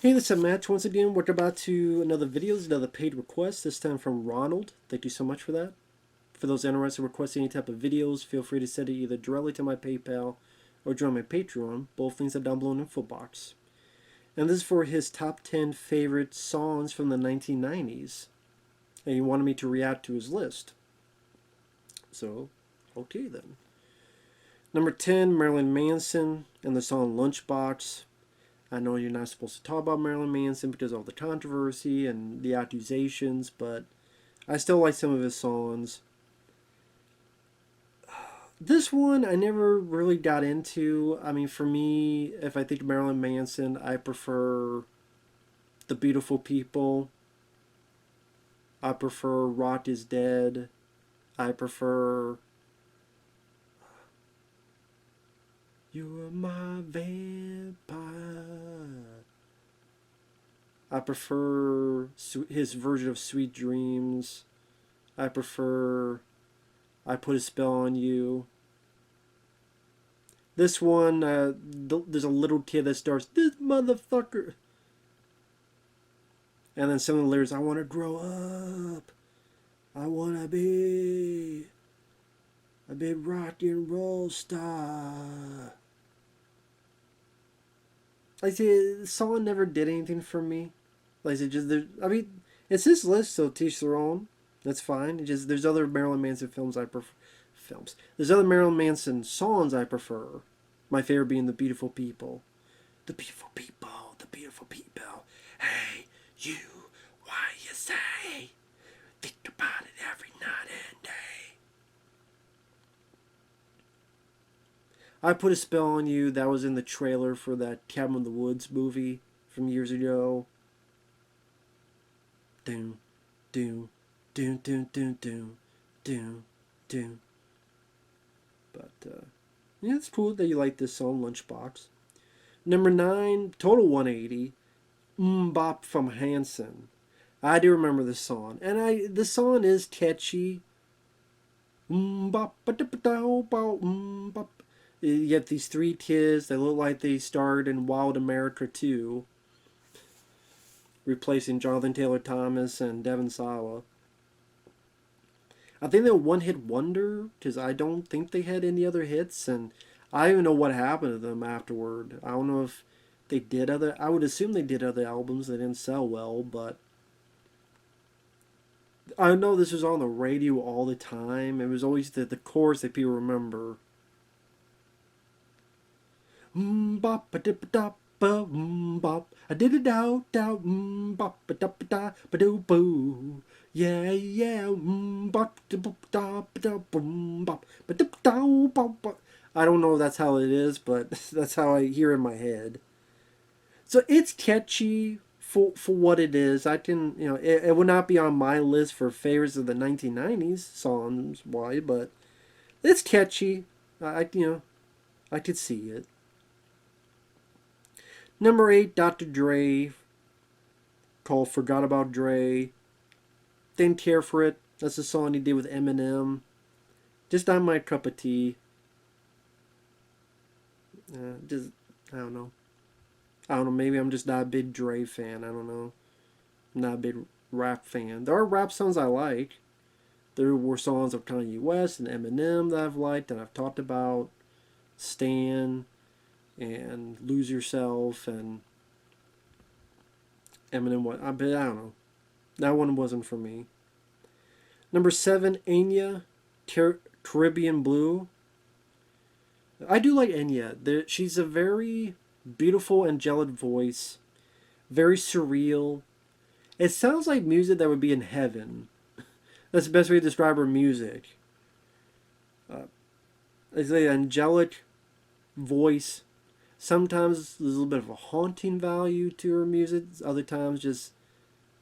Hey, this is Matt. Once again, we're about to another video. Another paid request, this time from Ronald. Thank you so much for that. For those interested in requesting any type of videos, feel free to send it either directly to my PayPal or join my Patreon. Both links are down below in the info box. And this is for his top 10 favorite songs from the 1990s. And he wanted me to react to his list. So, okay then. Number 10, Marilyn Manson and the song Lunchbox. I know you're not supposed to talk about Marilyn Manson because of all the controversy and the accusations, but I still like some of his songs. This one I never really got into. I mean, for me, if I think of Marilyn Manson, I prefer The Beautiful People. I prefer Rock is Dead. I prefer You're My Vampire. I prefer his version of Sweet Dreams. I prefer I Put a Spell on You. This one, there's a little kid that starts, this motherfucker. And then some of the lyrics, I want to grow up. I want to be a big rock and roll star. Like I say, the song never did anything for me. Like I said, just there. I mean, it's his list, so teach their own. That's fine. It just there's other Marilyn Manson films I prefer. There's other Marilyn Manson songs I prefer. My favorite being "The Beautiful People." The beautiful people, the beautiful people. Hey, you, why you say? Think about it every night and day. I Put a Spell on You. That was in the trailer for that Cabin in the Woods movie from years ago. Doom, doom, doom, doom, doom, doom, doom, doom. But yeah, it's cool that you like this song, Lunchbox. Number 9, Total 180, Bop from Hanson. I do remember this song, and the song is catchy. Bop, bop. You get these three kids that look like they starred in Wild America 2, replacing Jonathan Taylor Thomas and Devon Sawa. I think they're one-hit wonder because I don't think they had any other hits, and I don't even know what happened to them afterward. I don't know if they did other. I would assume they did other albums that didn't sell well, but I know this was on the radio all the time. It was always the chorus that people remember. Bop a dip a dop bop. I did it out bop a dop a da ba doo boo. Yeah bop da bop da ba da boom bop ba dip dow bop. I don't know if that's how it is, but that's how I hear in my head. So it's catchy for what it is. I can it would not be on my list for favorites of the 1990s songs. Why? But it's catchy. I could see it. Number 8, Dr. Dre, called Forgot About Dre. Didn't care for it. That's a song he did with Eminem. Just not my cup of tea. I don't know. Maybe I'm just not a big Dre fan. I don't know. I'm not a big rap fan. There are rap songs I like. There were songs of Kanye West and Eminem that I've liked and I've talked about. Stan and Lose Yourself and Eminem. I don't know. That one wasn't for me. Number 7, Enya, Caribbean Blue. I do like Enya. She's a very beautiful, angelic voice. Very surreal. It sounds like music that would be in heaven. That's the best way to describe her music. It's an angelic voice. Sometimes there's a little bit of a haunting value to her music. Other times just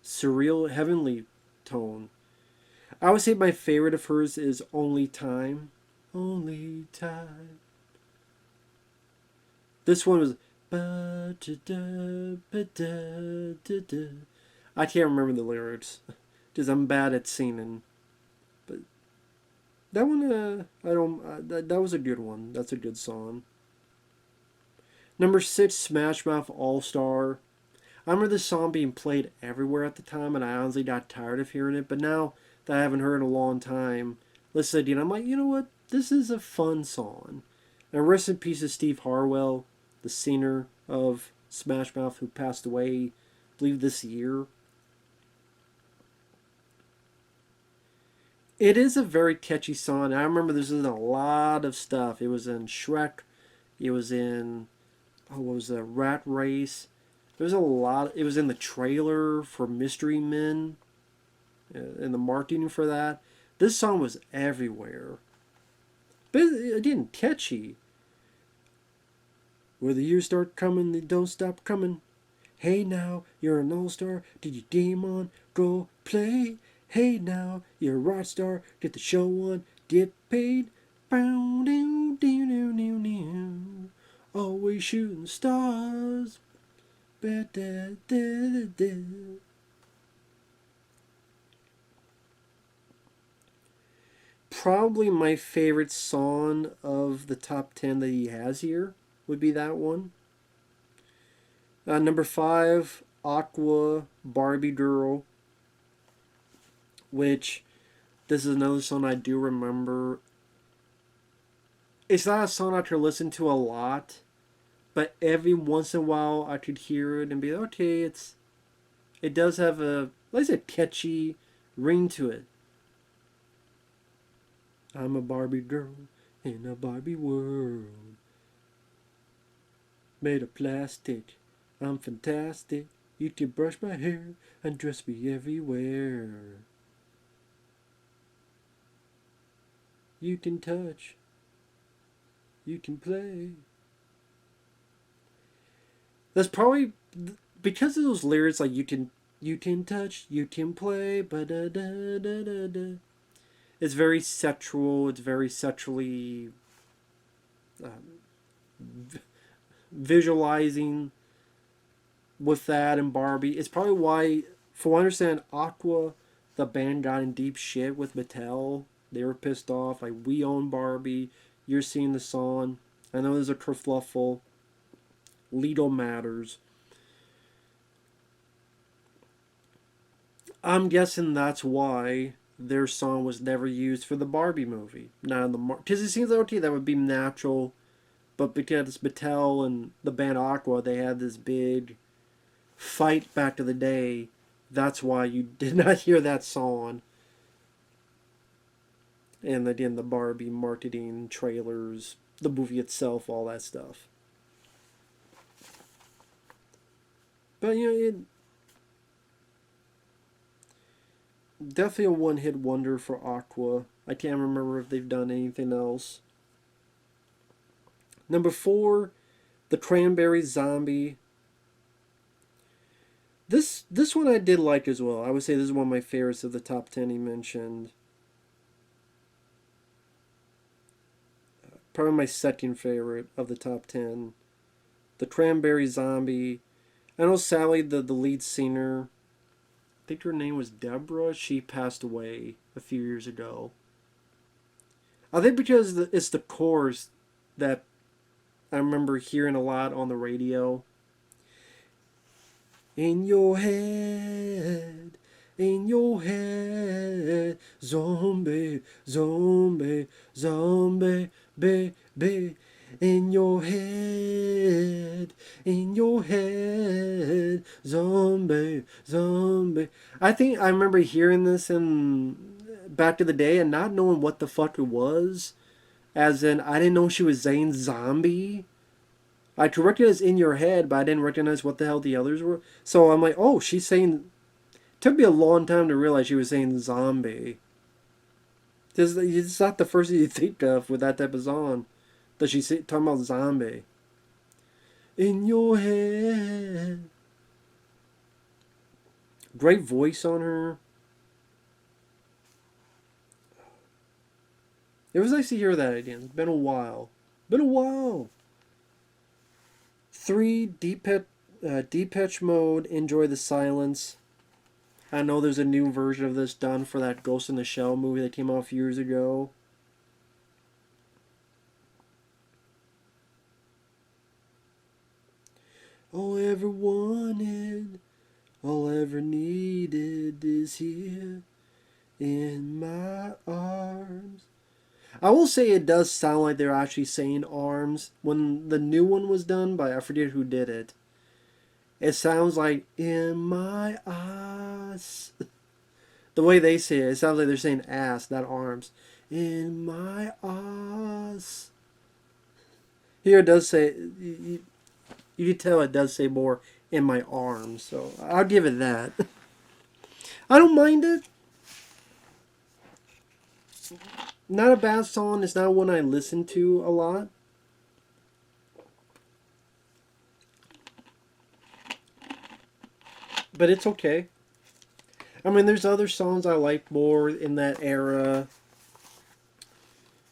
surreal, heavenly tone. I would say my favorite of hers is Only Time. Only Time. This one was... I can't remember the lyrics because I'm bad at singing. But that one, that was a good one. That's a good song. Number 6, Smash Mouth All Star. I remember this song being played everywhere at the time, and I honestly got tired of hearing it. But now that I haven't heard it in a long time, listening to it, I'm like, you know what? This is a fun song. And rest in peace to Steve Harwell, the singer of Smash Mouth, who passed away, I believe, this year. It is a very catchy song. I remember this was in a lot of stuff. It was in Shrek. It was in, oh, what was that? Rat Race. There was a lot. It was in the trailer for Mystery Men, and the marketing for that. This song was everywhere. But again, catchy. Where the years start coming, they don't stop coming. Hey now, you're an all-star. Did you game on? Go play. Hey now, you're a rock star. Get the show on. Get paid. Bow, doo, doo, doo, doo, doo. Always shooting stars. Ba, da, da, da, da. Probably my favorite song of the top 10 that he has here would be that one. Number 5, Aqua, Barbie Girl, which this is another song I do remember. It's not a song I could listen to a lot, but every once in a while I could hear it and be like, okay, it does have a, like I said, catchy ring to it. I'm a Barbie girl in a Barbie world, made of plastic. I'm fantastic. You can brush my hair and dress me everywhere. You can touch. You can play. That's probably because of those lyrics, like you can touch, you can play, ba da da da da da. It's very sexual. It's very sexually visualizing with that and Barbie. It's probably why, for what I understand, Aqua, the band, got in deep shit with Mattel. They were pissed off. Like, we own Barbie. You're seeing the song. I know there's a kerfluffle. Legal matters. I'm guessing that's why their song was never used for the Barbie movie. Not in the because it seems like, okay, that would be natural, but because Mattel and the band Aqua, they had this big fight back to the day. That's why you did not hear that song. And again, the Barbie marketing trailers, the movie itself, all that stuff. But you know, definitely a one-hit wonder for Aqua. I can't remember if they've done anything else. Number 4, the Cranberry Zombie. This one I did like as well. I would say this is one of my favorites of the top 10 he mentioned. Probably my second favorite of the top 10. The Cranberry Zombie. I know Sally, the lead singer, I think her name was Deborah. She passed away a few years ago. I think because it's the chorus that I remember hearing a lot on the radio. In your head, zombie, zombie, zombie, baby. In your head, zombie, zombie. I think I remember hearing this in back in the day and not knowing what the fuck it was. As in, I didn't know she was saying zombie. I could recognize In Your Head, but I didn't recognize what the hell the others were. So I'm like, oh, she's saying... It took me a long time to realize she was saying zombie. It's not the first thing you think of with that type of song. That she's talking about zombie. In your head. Great voice on her. It was nice to hear that again. It's been a while. 3, Depeche Mode, Enjoy the Silence. I know there's a new version of this done for that Ghost in the Shell movie that came out a few years ago. All I ever wanted ever needed is here in my arms. I will say it does sound like they're actually saying arms. When the new one was done by, I forget who did it, it sounds like in my eyes. The way they say it, it sounds like they're saying ass, not arms. In my eyes. Here it does say, you can tell it does say more in my arms, so I'll give it that. I don't mind it. Not a bad song. It's not one I listen to a lot. But it's okay. I mean, there's other songs I like more in that era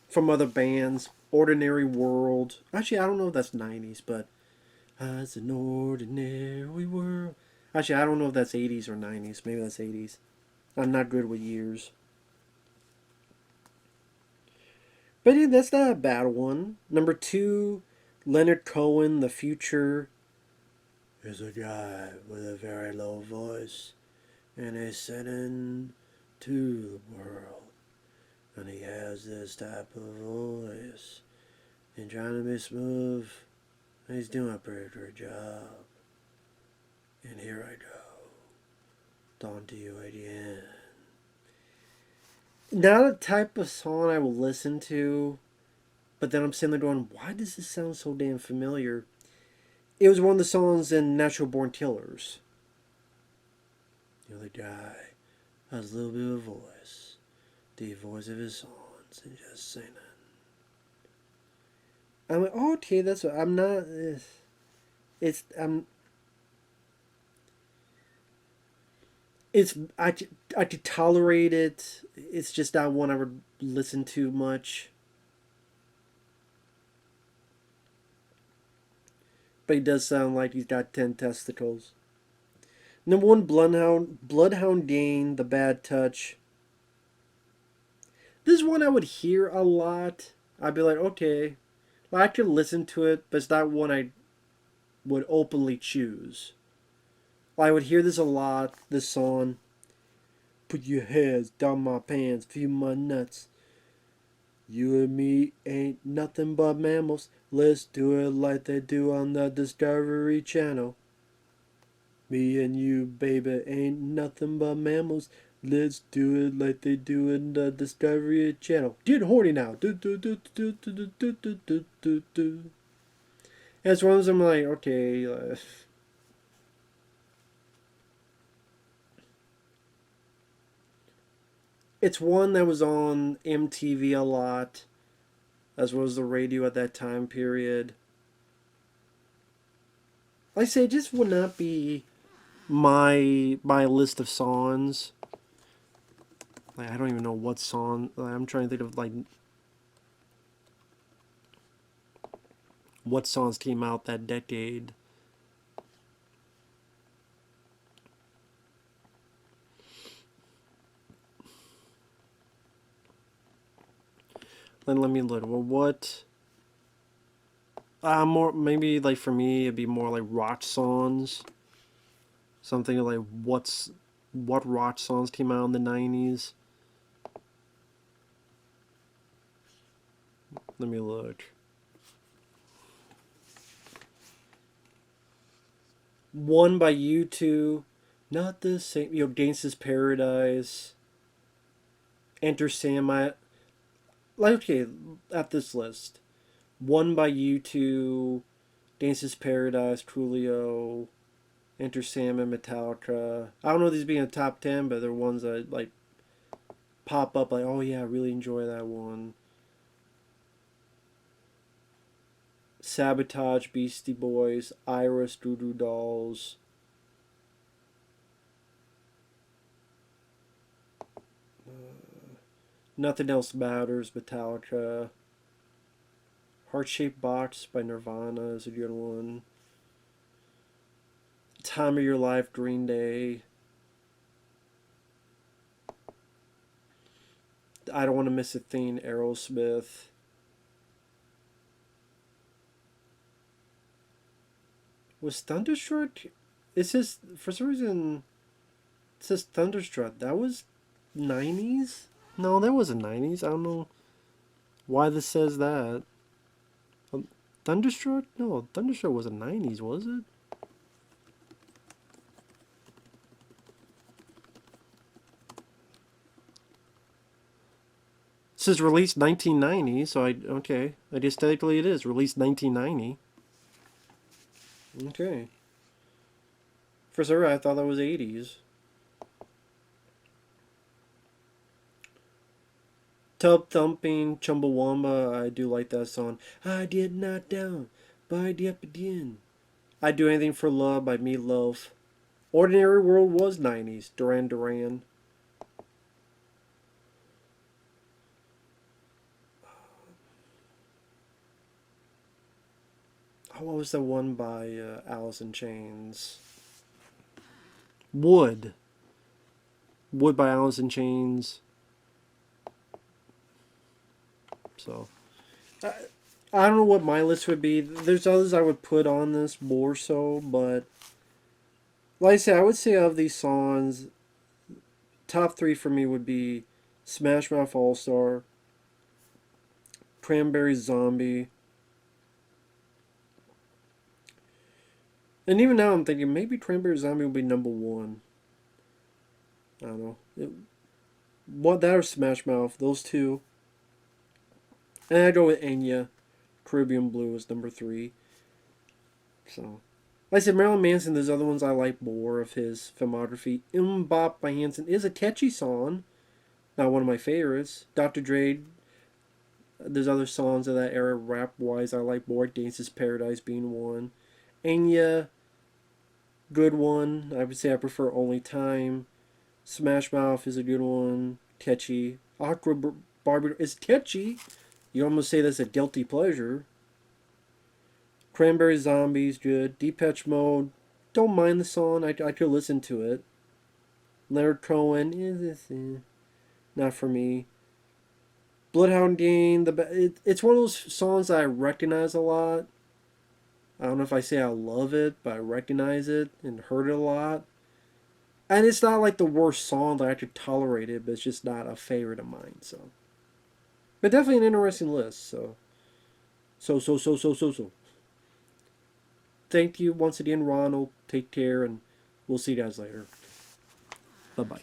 from other bands. Ordinary World. Actually, I don't know if that's 90s, but it's an ordinary world. Actually, I don't know if that's 80s or 90s. Maybe that's 80s. I'm not good with years. But yeah, that's not a bad one. Number 2, Leonard Cohen, The Future. Is a guy with a very low voice, and he's sitting to the world, and he has this type of voice, and trying to be smooth, and he's doing a pretty good job. And here I go, on to you again. Not a type of song I will listen to, but then I'm sitting there going, why does this sound so damn familiar? It was one of the songs in Natural Born Killers. You know, the guy has a little bit of voice, the voice of his songs, and just singing. I'm like, oh, okay, that's what I'm not. I could tolerate it. It's just not one I would listen to much. But he does sound like he's got 10 testicles. Number 1, Bloodhound Gang, The Bad Touch. This is one I would hear a lot. I'd be like, okay, I could listen to it, but it's not one I would openly choose. I would hear this a lot, this song. Put your heads down my pants, feel my nuts. You and me ain't nothing but mammals. Let's do it like they do on the Discovery Channel. Me and you, baby, ain't nothing but mammals. Let's do it like they do in the Discovery Channel. Get horny now. Do, do, do, do, do, do, do, do, do, do, do. As long as I'm like, okay. It's one that was on MTV a lot, as well as the radio at that time period. Like I say, it just would not be my list of songs. Like, I don't even know what song. Like, I'm trying to think of like what songs came out that decade. Then let me look. Well, what? More maybe like for me, it'd be more like rock songs. Something like what rock songs came out in the '90s. Let me look. One by U2, not the same. You know, Gangsta's Paradise. Enter Sandman. Like, okay, at this list. One by U2, Dance's Paradise, Coolio, Enter Sandman, Metallica. I don't know if these being a top 10, but they're ones that like pop up like, oh yeah, I really enjoy that one. Sabotage, Beastie Boys, Iris, Doo Doo Dolls. Nothing Else Matters, Metallica. Heart Shaped Box by Nirvana is a good one. Time of Your Life, Green Day. I Don't Want to Miss a Thing, Aerosmith. Was Thunderstruck? It's just, for some reason, It says Thunderstruck. That was 90s? No, that wasn't 90s. I don't know why this says that. Thunderstruck? No, Thunderstruck wasn't 90s, was it? It says released 1990, so okay. I guess technically it is released 1990. Okay. For sure, I thought that was 80s. Tub Thumping, Chumbawamba, I do like that song. I did not down by the up again. I'd Do Anything for Love by Meatloaf. Ordinary World was 90s, Duran Duran. Oh, what was the one by Alice in Chains? Wood. Wood by Alice in Chains. So, I don't know what my list would be. There's others I would put on this more so, but like I said, I would say of these songs, top three for me would be Smash Mouth All Star, Cranberry Zombie, and even now I'm thinking maybe Cranberry Zombie would be number one. I don't know. What that or Smash Mouth, those two. And I go with Enya, Caribbean Blue is number three. So, like I said, Marilyn Manson, there's other ones I like more of his filmography. Bop by Hanson is a catchy song. Not one of my favorites. Dr. Dre, there's other songs of that era, rap-wise, I like more. Dance's Paradise being one. Enya, good one. I would say I prefer Only Time. Smash Mouth is a good one. Catchy. Aqua Barbie is catchy. You almost say that's a guilty pleasure. Cranberry Zombies, good. Depeche Mode, don't mind the song. I could listen to it. Leonard Cohen, not for me. Bloodhound Gang, it's one of those songs that I recognize a lot. I don't know if I say I love it, but I recognize it and heard it a lot. And it's not like the worst song that I could tolerate it, but it's just not a favorite of mine. So, but definitely an interesting list. So. Thank you once again, Ronald. Take care, and we'll see you guys later. Bye bye.